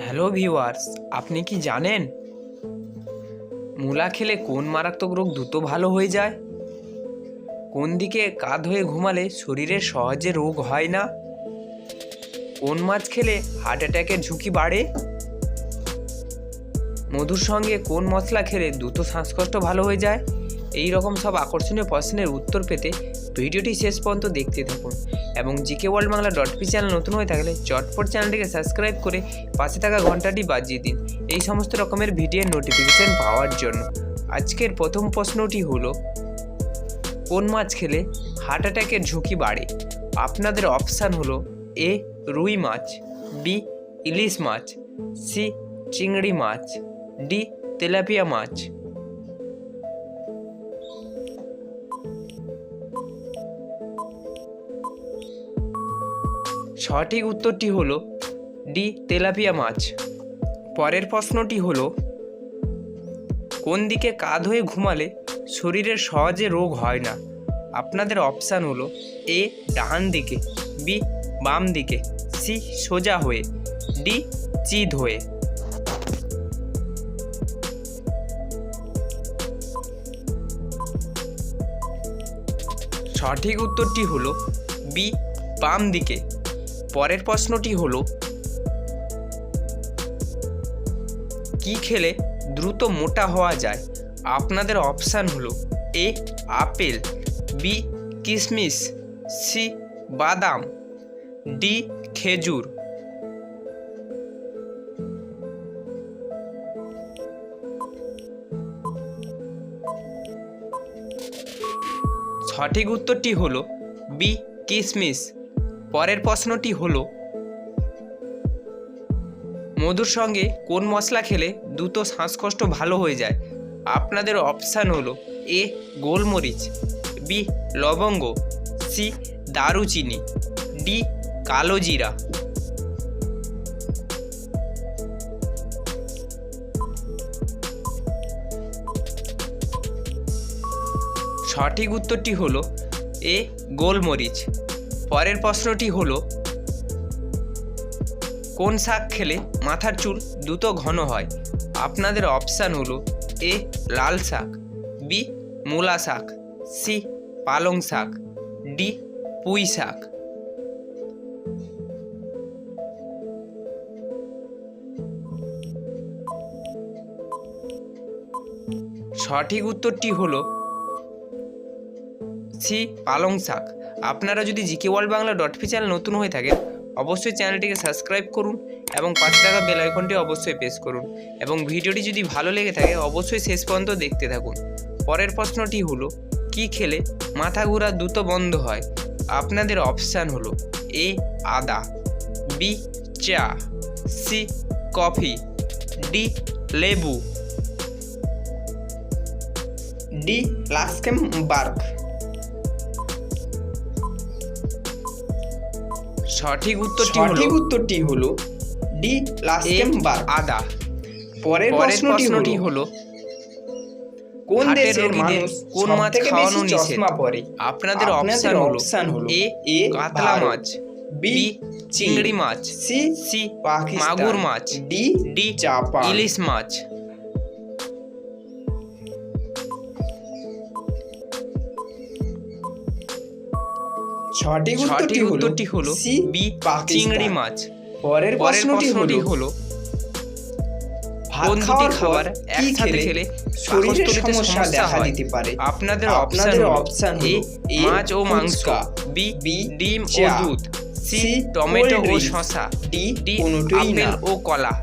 Hello viewers, আপনি কি জানেন মূলা খেলে কোন মারাত্মক রোগ দ্রুত ভালো হয়ে যায়? কোন দিকে কাত হয়ে ঘুমালে শরীরে সহজে রোগ হয় না? কোন মাছ খেলে হার্ট অ্যাটাকের ঝুঁকি বাড়ে? মধুর সঙ্গে কোন মশলা খেলে দ্রুত শ্বাসকষ্ট ভালো হয়ে যায়? এই রকম সব আকর্ষণীয় প্রশ্নের উত্তর পেতে ভিডিওটি শেষ পর্যন্ত দেখতে থাকুন এবং GK world Bangla .P channel নতুন হয়ে থাকলে চটপট চ্যানেলটিকে সাবস্ক্রাইব করে পাশে থাকা ঘন্টাটি বাজিয়ে দিন এই সমস্ত রকমের ভিডিওর নোটিফিকেশন পাওয়ার জন্য। আজকের প্রথম প্রশ্নটি হলো, কোন মাছ খেলে হার্ট অ্যাটাকের ঝুঁকি বাড়ে? আপনাদের অপশান হলো এ রুই মাছ, বি ইলিশ মাছ, সি চিংড়ি মাছ, ডি তেলাপিয়া মাছ। সঠিক উত্তরটি হলো ডি তেলাপিয়া মাছ। পরের প্রশ্নটি হলো, কোন দিকে কাত হয়ে ঘুমালে শরীরের সহজে রোগ হয় না? আপনাদের অপশান হলো এ ডান দিকে, বি বাম দিকে, সি সোজা হয়ে, ডি চিত হয়ে। সঠিক উত্তরটি হলো বি বাম দিকে। পরের প্রশ্নটি হলো, কি খেলে দ্রুত মোটা হওয়া যায়? আপনাদের অপশান হলো এ আপেল, বি কিশমিশ, সি বাদাম, ডি খেজুর। সঠিক উত্তরটি হলো বি কিশমিশ। পরের প্রশ্নটি হলো, মধুর সঙ্গে কোন মশলা খেলে দ্রুত শ্বাসকষ্ট ভালো হয়ে যায়? আপনাদের অপশান হলো এ গোলমরিচ, বি লবঙ্গ, সি দারুচিনি, ডি কালো জিরা। সঠিক উত্তরটি হলো এ গোলমরিচ। পরের প্রশ্নটি হলো, কোন শাক খেলে মাথার চুল দ্রুত ঘন হয়? আপনাদের অপশান হলো এ লাল শাক, বি মূলা শাক, সি পালং শাক, ডি পুঁই শাক। সঠিক উত্তরটি হলো সি পালং শাক। আপনারা যদি GK world Bangla .P channel নতুন হয়ে থাকেন অবশ্যই চ্যানেলটিকে সাবস্ক্রাইব করুন এবং পাশে থাকা বেল আইকনটি অবশ্যই প্রেস করুন এবং ভিডিওটি যদি ভালো লেগে থাকে অবশ্যই শেষ পর্যন্ত দেখতে থাকুন। পরের প্রশ্নটি হলো, কি খেলে মাথা ঘোরা দ্রুত বন্ধ হয়? আপনাদের অপশান হলো এ আদা, বি চা, সি কফি, ডি লেবু, ডি লাক্সেমবার্গ। সঠিক উত্তরটি হলো ডি লাক্সেমবার্গ আদা। পরের প্রশ্নটি হলো, কোন দেশের মানুষ কোন মাছ খাওয়ানো নিষেধ? আপনাদের অপশান হলো এ কাতলা মাছ, বি চিংড়ি মাছ, সি মাগুর মাছ, ডি ইলিশ মাছ। সঠিক উত্তরটি হলো বি চিংড়ি মাছ। পরের প্রশ্নটি হলো, কোন দুটি খাবার একসাথে খেলে শরীরে সমস্যা দেখা দিতে পারে? আপনাদের অপশান এ মাছ ও মাংস, বি ডিম ও দুধ, সি টমেটো ও শসা, ডি আপেল ও কলা।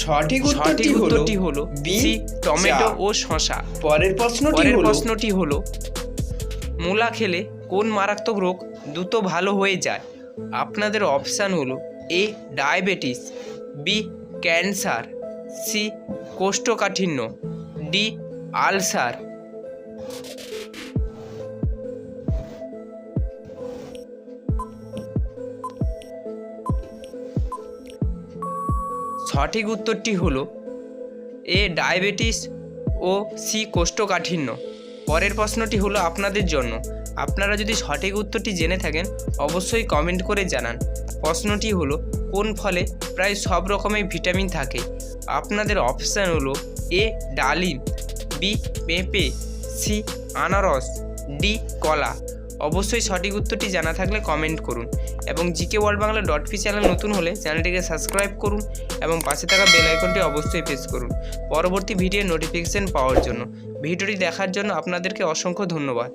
সঠিক উত্তরটি হলো সি টমেটো ও শসা। পরের প্রশ্নটি হলো, মূলা খেলে কোন মারাত্মক রোগ দ্রুত ভালো হয়ে যায়? আপনাদের অপশান হলো A diabetes, B cancer, C কোষ্ঠকাঠিন্য, ডি আলসার। সঠিক উত্তরটি হলো এ ডায়াবেটিস ও সি কোষ্ঠকাঠিন্য। পরের প্রশ্নটি হলো আপনাদের জন্য, আপনারা যদি সঠিক উত্তরটি জেনে থাকেন অবশ্যই কমেন্ট করে জানান। প্রশ্নটি হলো, কোন ফলে প্রায় সব রকমের ভিটামিন থাকে? আপনাদের অপশান হলো এ ডালিম, বি পেঁপে, সি আনারস, ডি কলা। অবশ্যই সঠিক উত্তরটি জানা থাকলে কমেন্ট করুন এবং GK world Bangla .p channel নতুন হলে চ্যানেলটিকে সাবস্ক্রাইব করুন এবং পাশে থাকা বেল আইকনটি অবশ্যই প্রেস করুন পরবর্তী ভিডিওর নোটিফিকেশন পাওয়ার জন্য। ভিডিওটি দেখার জন্য আপনাদেরকে অসংখ্য ধন্যবাদ।